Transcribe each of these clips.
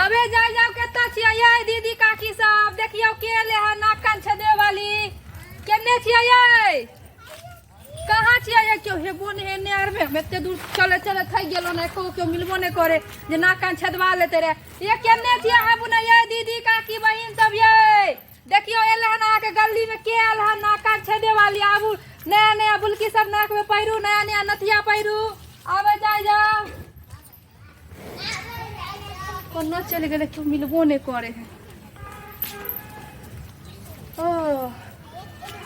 अबे जाई जाओ केता छिया ये दीदी काकी सब देखियो के ले है नाक कान छेदे वाली केने छिया ये कहां छिया ये क्यों हे बोन हे ने आर में एते दूर चले चले थई गेलो ने को क्यों मिलबो ने करे जे नाक कान छेदवा लेते रे ये केने छिया है बुना ये दीदी काकी बहिन सब ये देखियो एले है ना के गली में के आल है नाक कान छेदे वाली आबू नया नया बुलकी सब नाक में पैरू नया नया नथिया पैरू आवे जाई जाओ न चले गए क्यों मिलबो नहीं करे हैं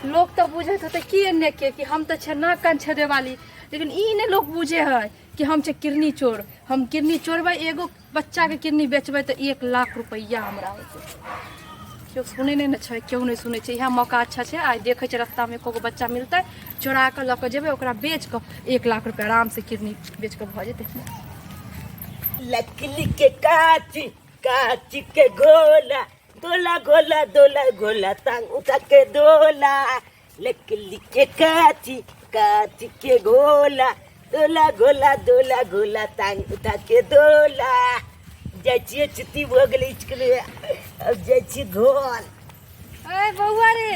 लोग तो बुझे थे कि हम तो छे नाक कान छेदे वाली लेकिन ई ने लोग बुझे है कि हम छे किडनी चोर हम किडनी चोरबे एगो बच्चा के किडनी बेचबे तो 1 लाख रुपया हमरा होते क्यों सुने नहीं न छे क्यों नहीं सुने छे यह मौका अच्छा छे आज देखे छे रास्ता में कोगो बच्चा मिलते चोरा के लक जेबे ओकरा बेच के 1 लाख रुपया आराम से किडनी बेच के भ जेते लकली के काची काची के गोला दोला गोला दोला गोला टांग उठा के दोला लकली के काची काची के गोला दोला गोला दोला गोला टांग उठा के दोला जाइए छुट्टी हो गई स्कूल अब जाइए घर ए बउआ रे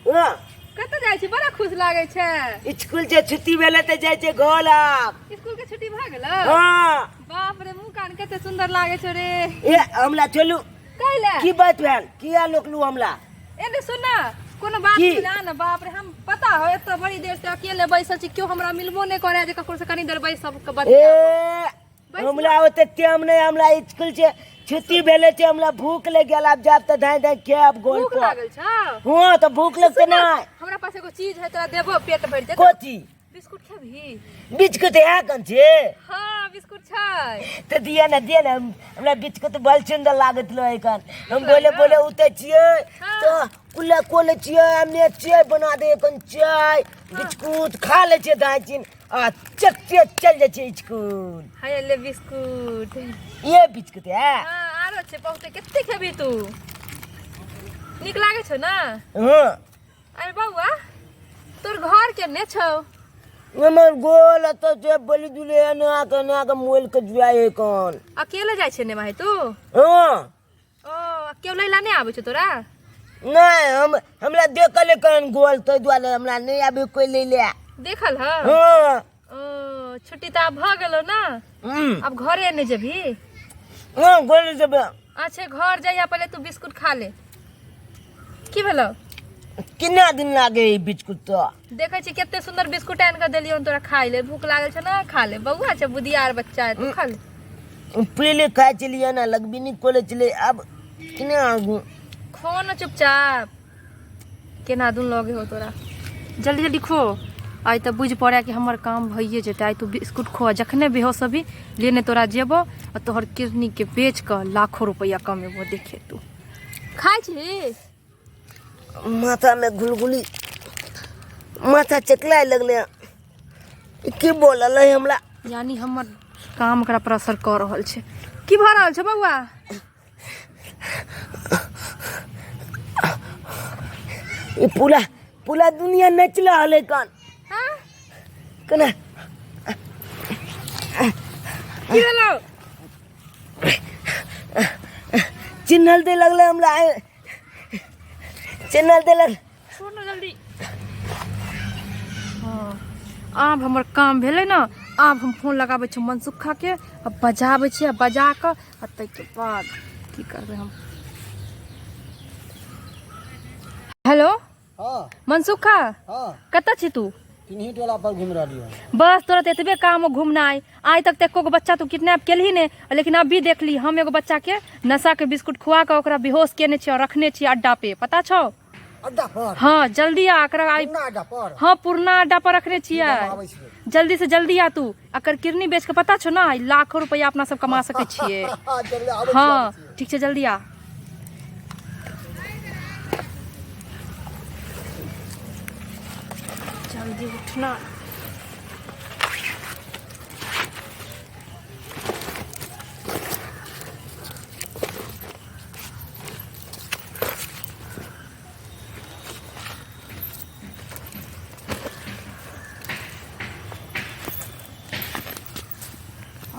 ओ कत जाय छी बड़ा खुश लागे छे स्कूल से छुट्टी भेले त जाय छे घर आब स्कूल के छुट्टी भ गेल हां बाप रे मुंह कान कते सुंदर लागे छे रे ए हमला चलू कैले की बात भेल किया लोकलू हमला एने सुन ना कोनो बात ना ना बाप रे हम पता हो एत बड़ी देर से अकेले बैसल छी क्यों हमरा मिलबो नहीं करे जे ककरो से कनी देर बैस सब के ए हमला होते टाइम नहीं हमला स्कूल से छुट्टी भेले छे हमला भूख लग गेल अब जाब त धाय धाय खेब गोल भूख लागल छ हां त भूख लगते ना हमरा पास एगो चीज है तोरा देबो पेट भर दे कोची बिस्कुट खेबही बिस्कुट है कौन छे हां बिस्कुट छै त दिया ना हमरा बिस्कुट बल सुंदर लागत लो एखन हम बोले उते छिए तो कुला कोले छिए हमने चाय बना दे कौन चाय बिस्कुट खा ले छे दाचिन आ चक चल जाए छे स्कूल हाय ले बिस्कुट ये बिस्कुट है हां आरो छे बहुते केते खेबी तू निक लागे छ ना हां अरे बउआ तोर घर केने छौ हमर गोल तो जे बलि दुले ना के मोल के जुआए कोन अकेले जाय छे ने भाई तू हां ओ अकेले ला नहीं आबै छ तोरा नहीं हमरा देखले कन गोल तो दुआले हमरा नहीं आबे कोई ले ले देखल ह हां ओ छुट्टी त भ गेलो ना अब घरे ने जेबी हां गोल जब अच्छा घर जाइया पहले तू बिस्कुट खा ले की भेलो कितना दिन लागे ई बिस्कुट तो देखे छी केते सुंदर बिस्कुट आन के देलियो तोरा खाइ ले भूख लागल छ ना खा ले बउआ छ बुधियार बच्चा है तू खा ले पहले खाए चलिए ना लगबी नहीं कोले चले अब किने खो ना चुपचाप केना दुन लगे हो तोरा जल्दी जल्दी खो आई त बुझ पड़े कि हमर काम भइए जेते आई तू बिस्कुट खो जखने बेहोश भी लेने तोरा जेबो और तोहर किडनी के बेच के लाखों रुपया कमेबो देखे तू खाइ छी माथा में गुलगुली माथा चकलाए लगले की बोलल है हमरा यानी हमर काम करा पर असर कर रहल छै की भ रहल छै बउआ ये पूरा दुनिया नचला हले कन हां कना की भेलो चिन्हल दे लगले हमरा चिन्हल दे लग सुन जल्दी हां आब हमर काम भेले ना आब हम फोन लगाबै छी मनसुखा के अब बजाबै छी बजा के तै के बाद की करबै हम हेलो हां मनसुखा हां कत छी तू किन्हीं टोला पर घूम रही है बस तोरा एतबे काम घूमना आज तक एको बच्चा तू किडनैप केलही ने लेकिन अब भी देख ली हम एगो बच्चा के नशा के बिस्कुट खुआ के ओकरा बेहोश केने छी और रखने छी अड्डा पे पता छौ अड्डा पर हाँ जल्दी आ अड्डा पर हाँ पुरना अड्डा पर रखने छियै जल्दी से जल्दी आ तू अकर किडनी बेच के पता छौ ना लाखों रुपया अपना सब कमा सके छियै हाँ ठीक छै जल्दी आ जल्दी उठना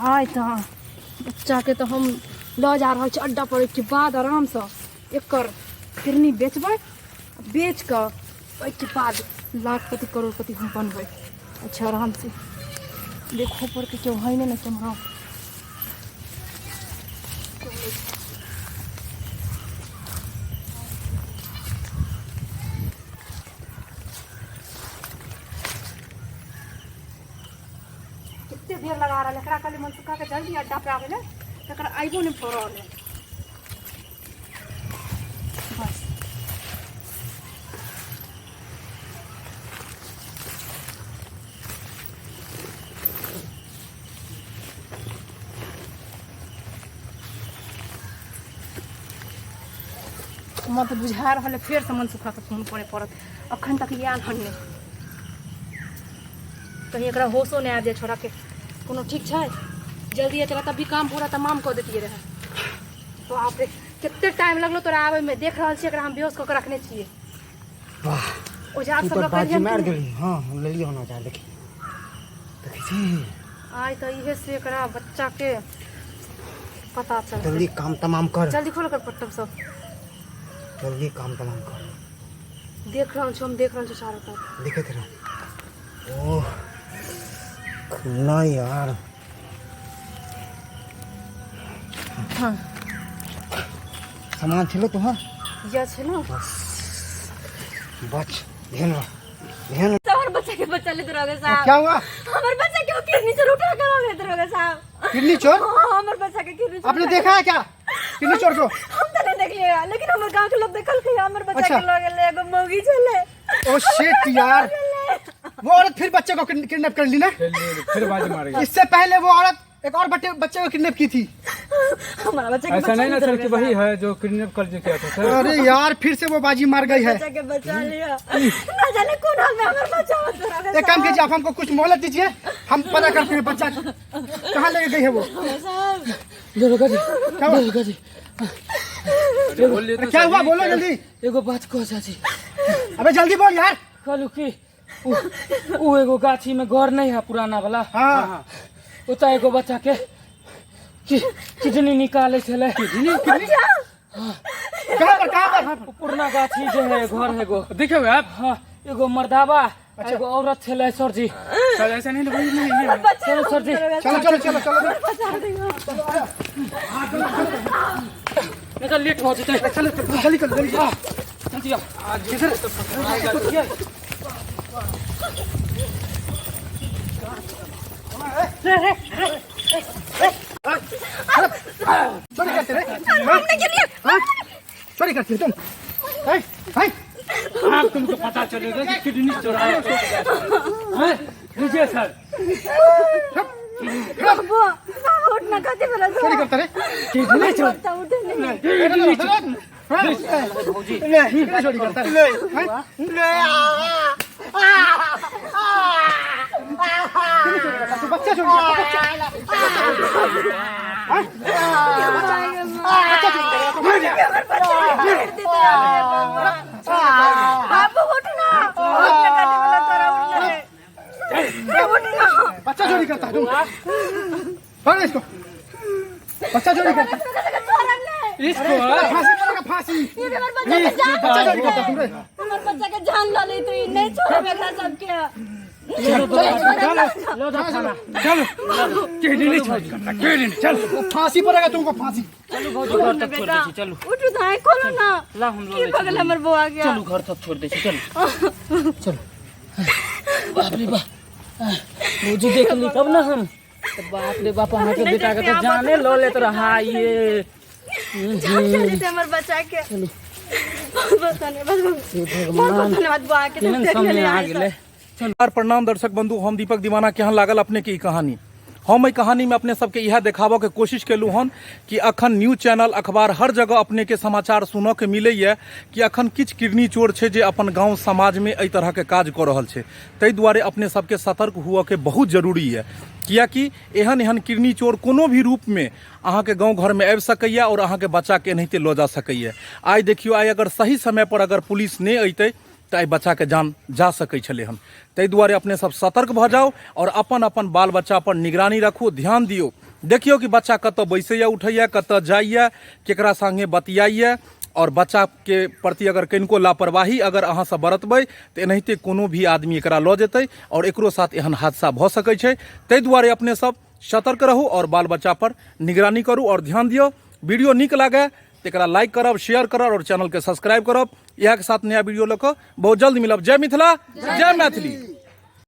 आय तो बच्चा के तो हम ल जा रहल छै अड्डा पर के बाद आराम से एकर किडनी बेचबै, बेच कऽ ओहिके बाद लाखपति करोड़पति हम बनबै। अच्छा आराम से देखो पर के क्यों है ना कैमरा। कितने देर लगा रहा है खाली मनसुखा के जल्दी अड्डा पे आवे तक आइबो नहीं पड़ रहा है। बस मैं तो बुझा रहा है फिर से मनसुखा के फोन करे पड़त। अखन तक आयल हन नहीं, कहीं एकरा होशो नहीं आ जाए छोड़ा के कोनो ठीक है। जल्दी चला तब भी काम पूरा तमाम कर देती रहे। तो आप रे कितने टाइम लगलो तोरा आवे में, देख रहल छी एकरा हम बेहोश क के रखने छिए। वाह औजार सब तो लग बाजी मार गए देली। हां हम ले लियो ना जा देखी देखी छी। आज तो इहे से एकरा बच्चा के पता चल। जल्दी काम तमाम कर, जल्दी खोल कर पट्टम सब जल्दी काम तमाम कर। देख रहल छी हम, देख रहल छी चारों तरफ। देखे तेरा ओह खुला यार। हां सामान छिलो तोहार या छै ना बच ध्यान रख ध्यान। हमारे बच्चा के बच्चा ले दरोगा साहब। क्या हुआ? हमारे बच्चा के किडनी से उठा कर ले दरोगा साहब। किडनी चोर? हाँ, हमारे बच्चा के किडनी आपने देखा है क्या किडनी चोर को? हम तो नहीं देख लिया, लेकिन हमारे गांव के लोग देखल के हमारे बच्चा अच्छा। के लोग ले एगो मौगी चले। ओ शिट यार, वो औरत फिर बच्चे को किडनैप कर ली ना? फिर बाजी मारेगी। इससे पहले वो औरत एक और बच्चे को किडनैप की थी। हमारा बच्चा के ऐसा नहीं ना सर दरोगा कि वही है जो किडनैप कर किया था सर। अरे यार फिर से वो बाजी मार गई है। बच्चा के बचा लिया, ना जाने कौन हाल में हमारा बच्चा हो दरोगा। एक काम कीजिए, आप हमको कुछ मोहलत दीजिए, हम पता करते हैं बच्चा कहाँ लेके गई है वो। दरोगा जी, क्या हुआ? दरोगा जी, अरे क्या हुआ बोलो जल्दी। एगो बात कह चाची। अबे जल्दी बोल यार। कहलू कि उ एगो गाछी में घर नहीं है पुराना वाला। हाँ उता एगो बच्चा के किडनी निकाले चले। कहाँ पर? पुराना गाछी जो है घर है एगो, देखे हुए आप? हाँ एगो मर्दावा एगो औरत चले सर जी। सर ऐसा नहीं चलो सर जी, चलो चलो चलो चलो निकल लेट हो जाते। चलो जल्दी कर जल्दी। जल्दी चोरी करते रे? हाँ? चोरी करती है तुम? हाँ तुमको पता चलेगा कि किडनी चुराया। लीजिए सर। उठना कहते बोला चोरी करता रे? किडनी चोर, किडनी चोर। चोरी करता रे? बच्चा चोरी बच्चा चोरी करता है तुम? पकड़ इसको, बच्चा चोरी करता है। इसको फांसी पड़ेगा फांसी। बच्चा चोरी करता है तुम रे? हमारे बच्चा के जान ला ली तो नहीं छोड़ेगा सबके। चलो किडनी चोर करता, किडनी चल। फांसी पड़ेगा तुमको फांसी। चलो भौजी घर तक छोड़ दे, चलो उठो दाई खोलो ना। ला हम की लोग बगल हमर बुआ गया। चलो घर तक छोड़ दे, चलो चलो। बाप रे बाप, भौजी देख ली तब ना हम। तो बाप रे बाप, हमारे के बेटा के तो जाने लो ले तो रहा ये। जल्दी से हमर बच्चा के। चलो बस भगवान धन्यवाद बुआ के केहन देख सामने ले आ आई गेले। नमस्कार प्रणाम दर्शक बंधु, हम दीपक दीवाना केहन लागल अपने के ई कहानी। हम एहि कहानी में अपने सबके यह देखाबऽ के कोशिश केलू हन कि अखन न्यूज चैनल अखबार हर जगह अपने के समाचार सुनऽ के मिलैए कि अखन किछ किडनी चोर छै जे अपन गांव समाज में एहि तरह के काज कऽ रहल छै। ताहि दुआरे अपने सबके सतर्क हुअ के बहुत जरूरी है, कियाकि एहन एहन किडनी चोर कोनो भी रूप में अहाँ के गाँव घर में आबि सकैए और अहाँ के बच्चा के एनाहिते लऽ जा सकैए। आइ देखियो, आइ अगर सही समय पर अगर पुलिस नहि अइतै तो आई बच्चा के जान जा सकै छलै हन। ताहि दुआरे अपने सब सतर्क भऽ जाओ और अपन अपन बाल बच्चा पर निगरानी रखू, ध्यान दियो देखियो कि बच्चा कतऽ बैसैया उठैया, कतऽ जाइया, केकरा संगे बतियाइया, और बच्चा के प्रति अगर कनिको लापरवाही अगर अहाँ से बरतबै तऽ एनाहिते कोनो भी आदमी एकरा लऽ जेतै और एकरो साथ एहन हादसा भऽ सकै छै। ताहि दुआरे अपने सब सतर्क रहू और बाल बच्चा पर निगरानी करू और ध्यान दियौ। वीडियो नीक लागे तो एकरा लाइक करब, शेयर करब और चैनल के सब्सक्राइब करब। इएह के साथ नया वीडियो लऽ कऽ बहुत जल्द मिलब। जय मिथिला, जय मैथिली।